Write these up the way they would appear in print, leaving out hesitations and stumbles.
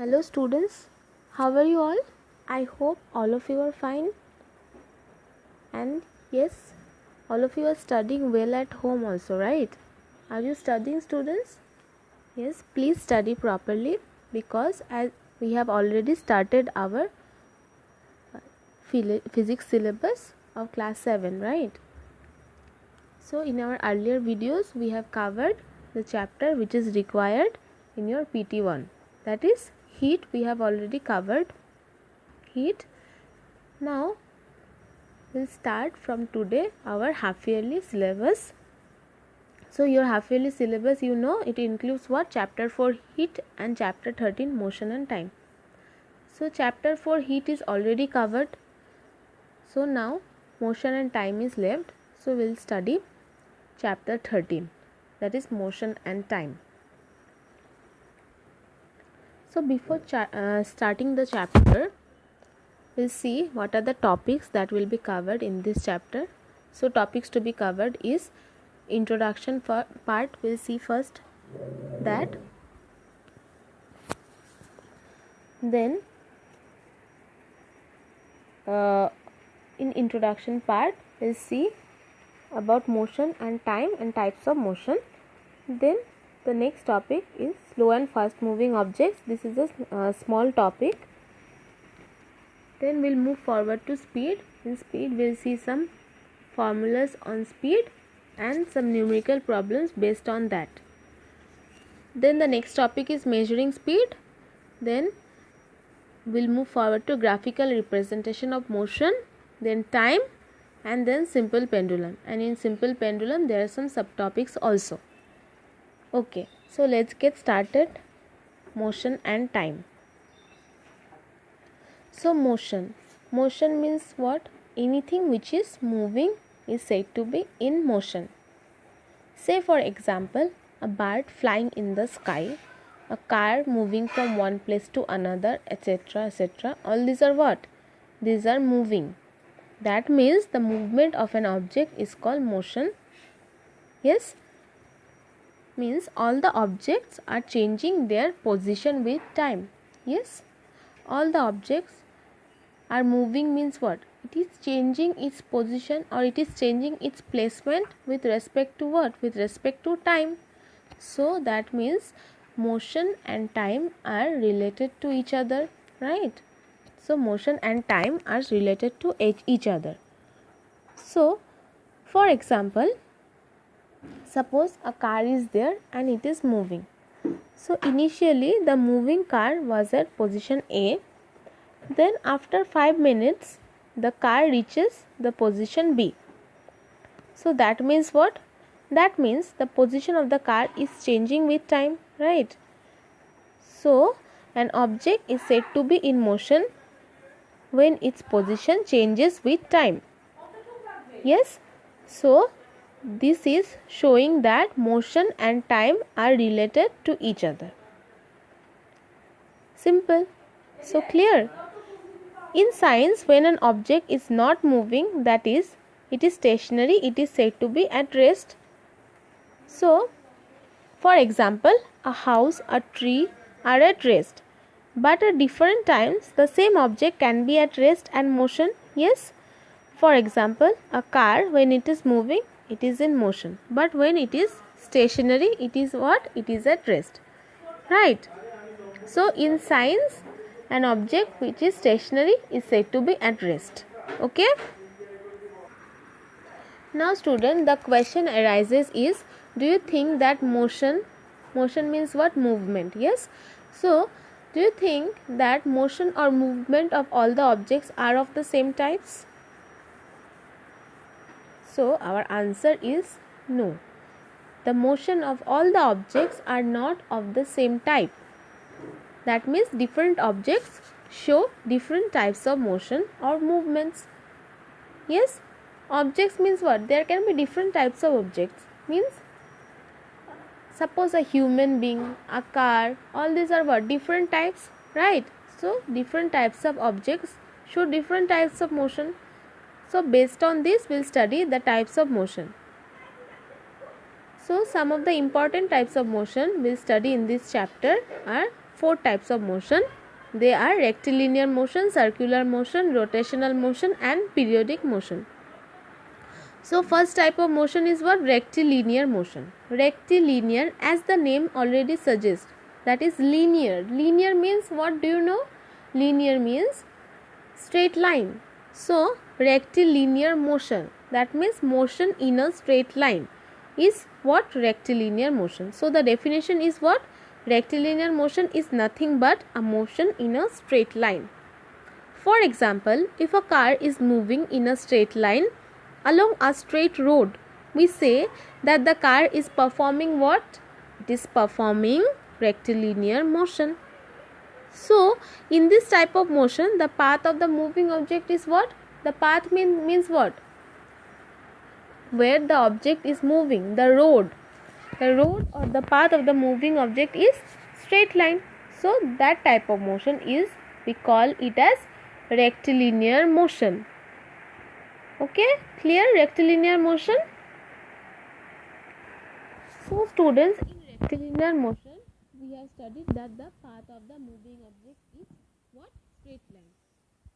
Hello students, how are you all? I hope all of you are fine. And yes, all of you are studying well at home also, right? Are you studying, students? Yes, please study properly because as we have already started our physics syllabus of class 7, right? So in our earlier videos we have covered the chapter which is required in your PT1, that is heat. We have already covered heat. Now we'll start from today our half yearly syllabus. So your half yearly syllabus, you know, it includes what? Chapter 4 heat and chapter 13 motion and time. So chapter 4 heat is already covered. So now motion and time is left. So we'll study chapter 13, that is motion and time. So before starting the chapter, we'll see what are the topics that will be covered in this chapter. So topics to be covered is introduction part. We'll see first that. Then in introduction part we'll see about motion and time and types of motion. Then the next topic is slow and fast moving objects. This is a small topic. Then we'll move forward to speed. In speed we'll see some formulas on speed and some numerical problems based on that. Then the next topic is measuring speed. Then we'll move forward to graphical representation of motion, then time, and then simple pendulum. And in simple pendulum there are some subtopics also. Okay, so let's get started. Motion and time. So motion means what? Anything which is moving is said to be in motion. Say for example, a bird flying in the sky, a car moving from one place to another, etc., etc. All these are what? These are moving. That means the movement of an object is called motion. Yes, means all the objects are changing their position with time. Yes, all the objects are moving means what? It is changing its position or it is changing its placement with respect to what? With respect to time. So that means motion and time are related to each other, right? So motion and time are related to each other. So for example, suppose a car is there and it is moving. So initially the moving car was at position A. Then after 5 minutes the car reaches the position B. So that means what? That means the position of the car is changing with time, right? So an object is said to be in motion when its position changes with time. Yes, so this is showing that motion and time are related to each other. Simple. So clear. In science, when an object is not moving, that is, it is stationary, it is said to be at rest. So, for example, a house, a tree are at rest. But at different times, the same object can be at rest and motion. Yes. For example, a car, when it is moving, it is in motion. But when it is stationary, it is what? It is at rest. Right. So, in science, an object which is stationary is said to be at rest. Okay. Now student, the question arises is, do you think that motion means what? Movement. Yes. So do you think that motion or movement of all the objects are of the same types? So our answer is no. The motion of all the objects are not of the same type. That means different objects show different types of motion or movements. Yes, objects means what? There can be different types of objects. Means suppose a human being, a car, all these are what? Different types, right? So different types of objects show different types of motion. So based on this, we'll study the types of motion. So some of the important types of motion we'll study in this chapter are four types of motion. They are rectilinear motion, circular motion, rotational motion and periodic motion. So first type of motion is what? Rectilinear motion. Rectilinear, as the name already suggests, that is linear. Linear means what? Do you know? Linear means straight line. So rectilinear motion, that means motion in a straight line, is what? Rectilinear motion. So the definition is what? Rectilinear motion is nothing but a motion in a straight line. For example, if a car is moving in a straight line along a straight road, we say that the car is performing what? It is performing rectilinear motion. So in this type of motion, the path of the moving object is what? The path means what? Where the object is moving, the road. The road or the path of the moving object is straight line. So that type of motion is, we call it as rectilinear motion. Okay, clear? Rectilinear motion. So students, in rectilinear motion, we have studied that the path of the moving object is what? Straight line.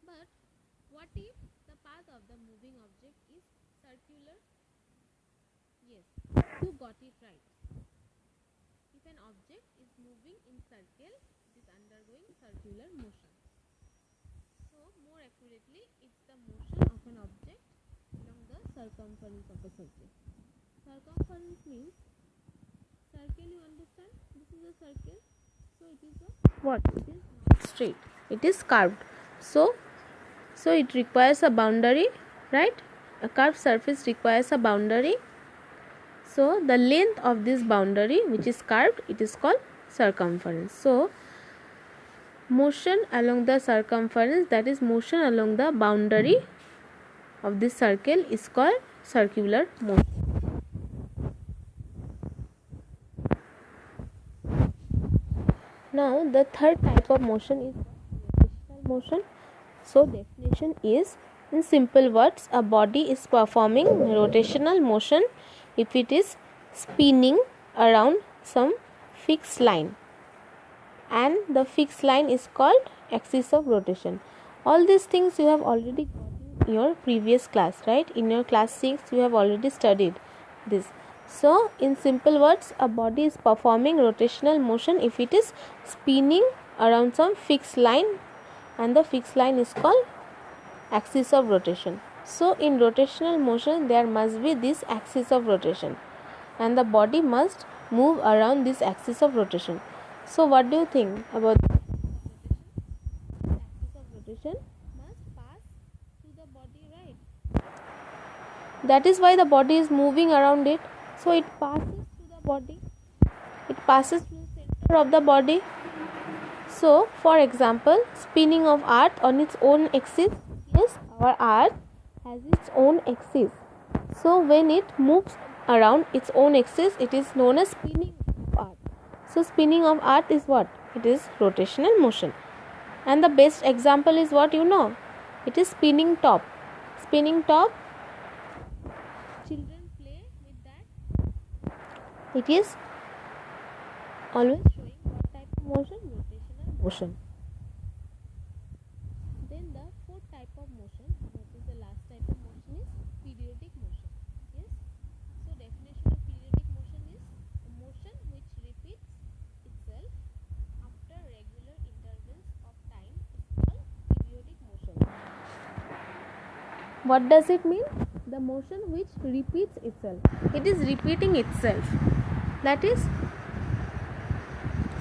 But what if the path of the moving object is circular? Yes, you got it right. If an object is moving in circle, it is undergoing circular motion. So more accurately, it's the motion of an object along the circumference of a circle. Circumference means circle, you understand? This is a circle. So it is a what? It is not straight. It is curved. So it requires a boundary, right? A curved surface requires a boundary. So the length of this boundary, which is curved, it is called circumference. So motion along the circumference, that is motion along the boundary of this circle, is called circular motion. Now the third type of motion is rotational motion. So definition is, in simple words, a body is performing rotational motion if it is spinning around some fixed line, and the fixed line is called axis of rotation. All these things you have already got in your previous class, right? In your class 6 you have already studied this. So in simple words, a body is performing rotational motion if it is spinning around some fixed line, and the fixed line is called axis of rotation. So in rotational motion, there must be this axis of rotation, and the body must move around this axis of rotation. So what do you think about this axis of rotation? Must pass through the body, right? That is why the body is moving around it. So it passes through the body. It passes through the center of the body. So for example, spinning of earth on its own axis. Yes, our earth has its own axis. So when it moves around its own axis, it is known as spinning of earth. So spinning of earth is what? It is rotational motion. And the best example is what? You know, it is spinning top. Spinning top, children play with that. It is always showing what type of motion? Rotational motion. Then the fourth type of motion, that is the last type of motion, is periodic motion. Yes. So definition of periodic motion is a motion which repeats itself after regular intervals of time is called periodic motion. What does it mean? The motion which repeats itself. It is repeating itself. That is,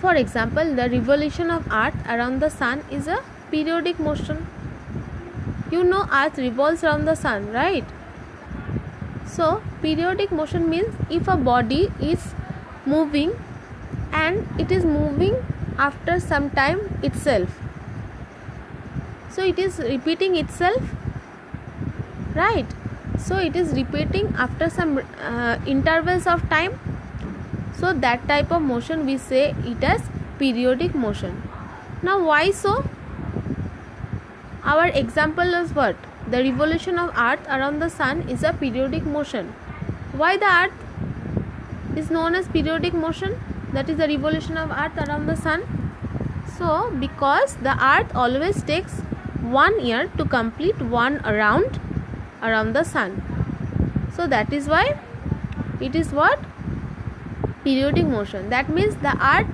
for example, the revolution of Earth around the Sun is a periodic motion. You know, Earth revolves around the Sun, right? So periodic motion means if a body is moving and it is moving after some time itself. So it is repeating itself, right? So it is repeating after some intervals of time. So that type of motion we say it as periodic motion. Now why so? Our example is what? The revolution of Earth around the Sun is a periodic motion. Why the Earth is known as periodic motion? That is the revolution of Earth around the Sun. So because the earth always takes 1 year to complete one around the sun, so that is why it is what? Periodic motion. That means the earth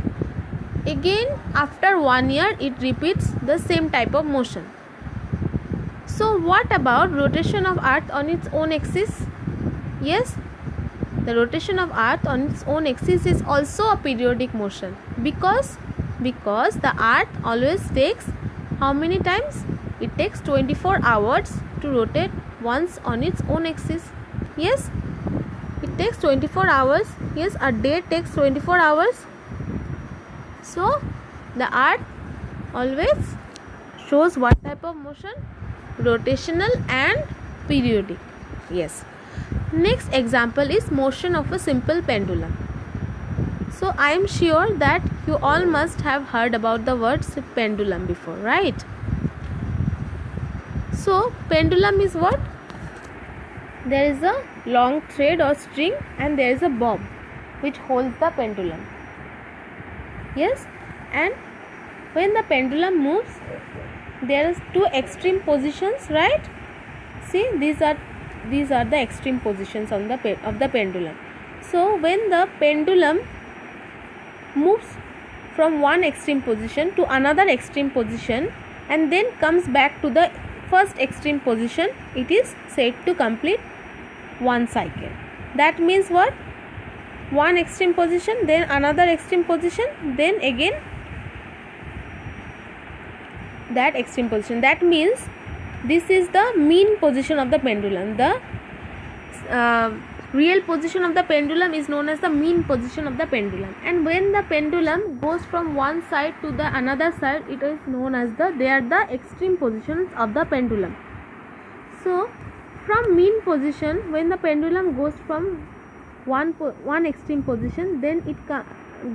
again after 1 year it repeats the same type of motion. So what about rotation of earth on its own axis? Yes, the rotation of earth on its own axis is also a periodic motion, because the earth always takes how many times? It takes 24 hours to rotate once on its own axis. Yes, it takes 24 hours. Yes, a day takes 24 hours. So the earth always shows what type of motion? Rotational and periodic. Yes. Next example is motion of a simple pendulum. So I am sure that you all must have heard about the word pendulum before, right? So pendulum is what? There is a long thread or string and there is a bob which holds the pendulum. Yes, and when the pendulum moves, there is two extreme positions, right? See, these are the extreme positions on the of the pendulum. So when the pendulum moves from one extreme position to another extreme position and then comes back to the first extreme position, it is said to complete one cycle. That means what? One extreme position, then another extreme position, then again that extreme position. That means this is the mean position of the pendulum. The real position of the pendulum is known as the mean position of the pendulum, and when the pendulum goes from one side to the another side, it is known as they are the extreme positions of the pendulum. So from mean position, when the pendulum goes from one extreme position, then it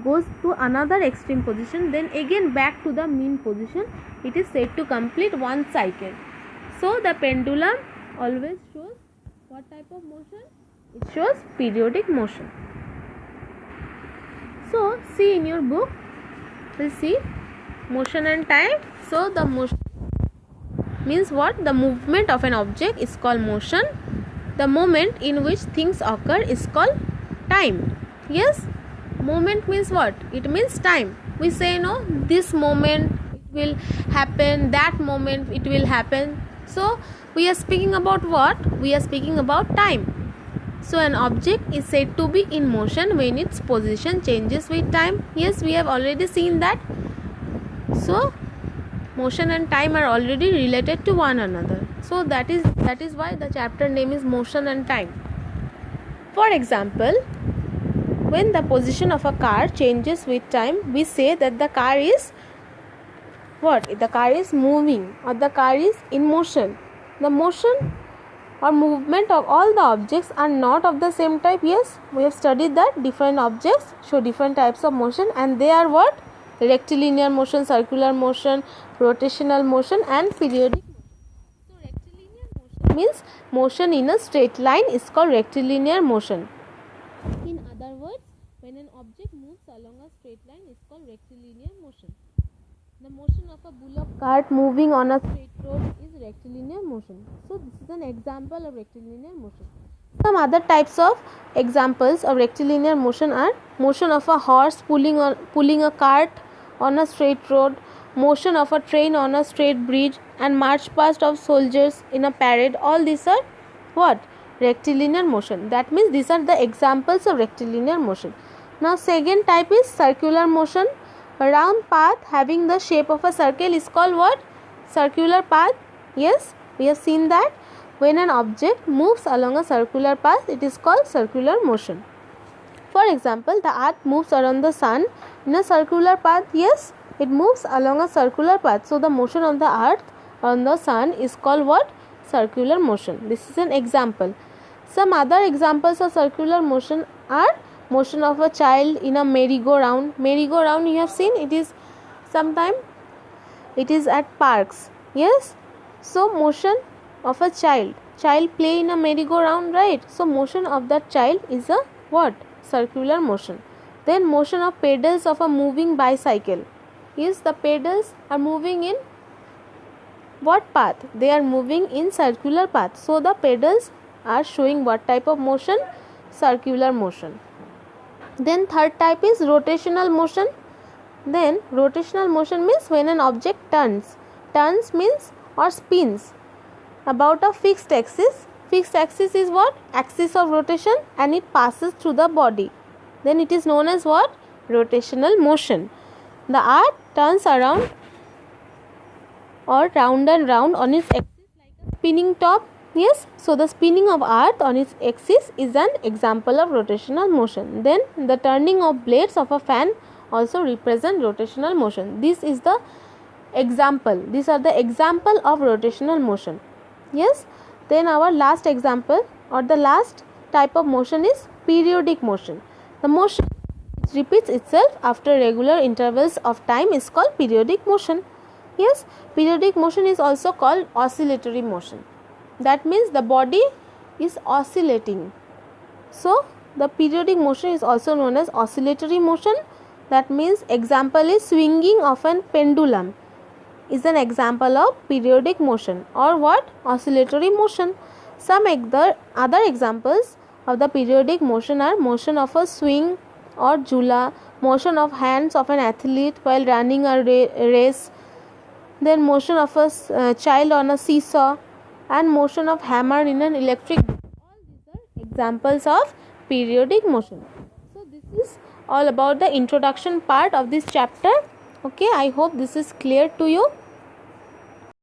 goes to another extreme position, then again back to the mean position, it is said to complete one cycle. So the pendulum always shows what type of motion? It shows periodic motion. So see in your book, we see motion and time. So the motion means what? The movement of an object is called motion. The moment in which things occur is called time. Yes, moment means what? It means time. We say no, this moment it will happen, that moment it will happen. So we are speaking about what? We are speaking about time. So an object is said to be in motion when its position changes with time. Yes, we have already seen that. So motion and time are already related to one another. So that is why the chapter name is motion and time. For example, when the position of a car changes with time, we say that the car is what? The car is moving or the car is in motion. The motion or movement of all the objects are not of the same type. Yes, we have studied that different objects show different types of motion, and they are what? Rectilinear motion, circular motion, rotational motion and periodic motion. So rectilinear motion means motion in a straight line is called rectilinear motion. In other words, when an object moves along a straight line is called rectilinear motion. The motion of a bullock cart moving on a straight road is rectilinear motion. So this is an example of rectilinear motion. Some other types of examples of rectilinear motion are motion of a horse pulling a cart on a straight road, motion of a train on a straight bridge, and march past of soldiers in a parade. All these are what? Rectilinear motion. That means these are the examples of rectilinear motion. Now second type is circular motion. A round path having the shape of a circle is called what? Circular path. Yes, we have seen that. When an object moves along a circular path, it is called circular motion. For example, the earth moves around the sun in a circular path. Yes, it moves along a circular path. So the motion of the earth on the sun is called what? Circular motion. This is an example. Some other examples of circular motion are motion of a child in a merry-go-round. Merry-go-round you have seen, it is sometime it is at parks. Yes, so motion of a child play in a merry-go-round, right? So motion of that child is a what? Circular motion. Then motion of pedals of a moving bicycle. is the pedals are moving in what path? They are moving in circular path. So the pedals are showing what type of motion? Circular motion. Then third type is rotational motion. Then rotational motion means when an object turns. Turns means or spins about a fixed axis. Fixed axis is what? Axis of rotation, and it passes through the body. Then it is known as what? Rotational motion. The earth turns around or round and round on its axis like a spinning top. Yes, so the spinning of earth on its axis is an example of rotational motion. Then the turning of blades of a fan also represent rotational motion. This is the example. These are the example of rotational motion. Yes, then our last example or the last type of motion is periodic motion. The motion which repeats itself after regular intervals of time is called periodic motion. Yes, periodic motion is also called oscillatory motion. That means the body is oscillating. So the periodic motion is also known as oscillatory motion. That means example is swinging of an pendulum is an example of periodic motion or what? Oscillatory motion. Some other examples of the periodic motion are motion of a swing or jula, motion of hands of an athlete while running a race, then motion of a child on a seesaw, and motion of hammer in an electric. All these are examples of periodic motion. So this is all about the introduction part of this chapter. Okay, I hope this is clear to you.